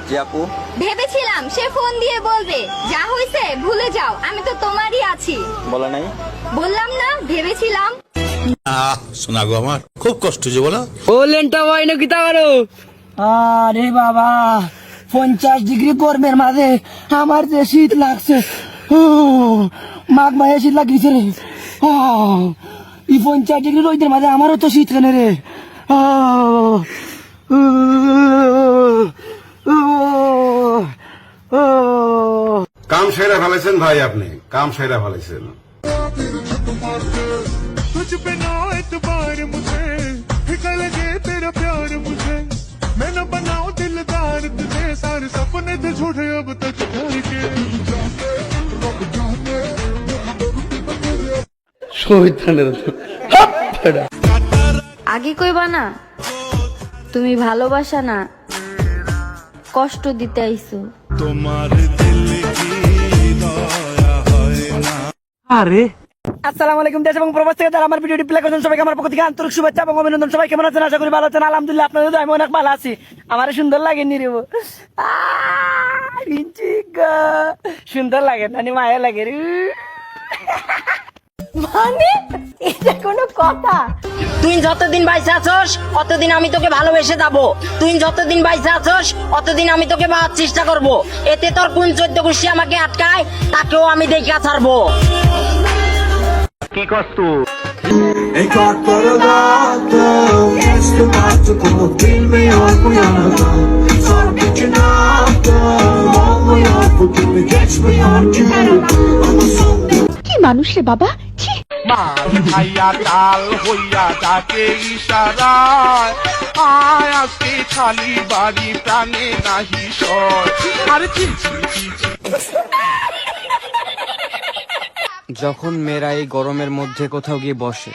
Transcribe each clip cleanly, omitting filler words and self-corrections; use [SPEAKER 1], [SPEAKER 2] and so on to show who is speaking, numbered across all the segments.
[SPEAKER 1] জি আপু।
[SPEAKER 2] ভেবেছিলাম সে ফোন দিয়ে বলবে যা হইছে ভুলে যাও, আমি তো তোমারই আছি।
[SPEAKER 1] বলা নাই?
[SPEAKER 2] বললাম না, ভেবেছিলাম।
[SPEAKER 3] শোনা গো আমার খুব কষ্ট যে বলো।
[SPEAKER 4] বললেনটা হয় না কিতা করো? আরে বাবা 50 ডিগ্রি গরমের মাঝে আমার যে শীত লাগছে, মাঘ মাসে শীত লাগিয়েছে রে। এই 50 ডিগ্রি রোদের মাঝে আমারও তো শীত কেন রে।
[SPEAKER 5] কাম সেরা ফেলেছেন ভাই, আপনি কাম সেরা ফেলেছেন।
[SPEAKER 6] तुझ पे ना एतबार मुझे, फिका लगे तेरा प्यार मुझे, मैं न बनाऊं दिलदार तुझे, सारे सपने थे झूठे अब तक करके।
[SPEAKER 7] আগে কইবা না তুমি ভালোবাসা না কষ্ট দিতে আইছো।
[SPEAKER 4] আসসালামু আলাইকুম দেশ এবং প্রবাস থেকে যারা আমার ভিডিওটি প্লে করছেন সবাইকে আমার পক্ষ থেকে আন্তরিক শুভেচ্ছা এবং অভিনন্দন। সবাই কেমন আছেন? আশা করি ভালো আছেন। আলহামদুলিল্লাহ আপনাদের আমি অনেক ভালো আছি। আমার সুন্দর লাগে নিরিব, সুন্দর লাগে নানি, মায়া লাগে রে।
[SPEAKER 2] মানে এটা কোনো কথা?
[SPEAKER 8] তুই যতদিন বাইসে আছস অতদিন আমি তোকে ভালোবেসে যাবো, তুই যতদিন বাইসে আছস অতদিন আমি তোকে পাওয়ার চেষ্টা করব। এতে তোর কোন 14 গোষ্ঠী আমাকে আটকায় তাকেও আমি দেখা ছাড়বো।
[SPEAKER 9] Ek atlarım, kestim artık umut bilmiyor bu yanada. Sor peki ne yaptım, olmuyor bugün mü geçmiyor ki. Ama son
[SPEAKER 2] কি মানুষ রে বাবা, ছি।
[SPEAKER 6] ভাইয়া কাল হইয়া তাকে ইশারায়, আয় আজকে খালি বাড়ি প্রাণে নাহি সয়। আরে ছি ছি ছি ছি।
[SPEAKER 1] যখন মেয়েরা এই গরমের মধ্যে কোথাও গিয়ে বসে,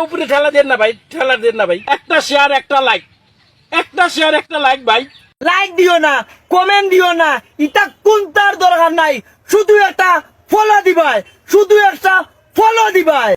[SPEAKER 10] উপরে ঠেলা দেন না ভাই, ঠেলা দেন না ভাই। একটা শেয়ার একটা লাইক, একটা শেয়ার একটা লাইক ভাই।
[SPEAKER 4] লাইক দিও না, কমেন্ট দিও না, এটা কোনটার দরকার নাই। শুধু একটা ফলো দিবাই, শুধু একটা ফলো দিবাই।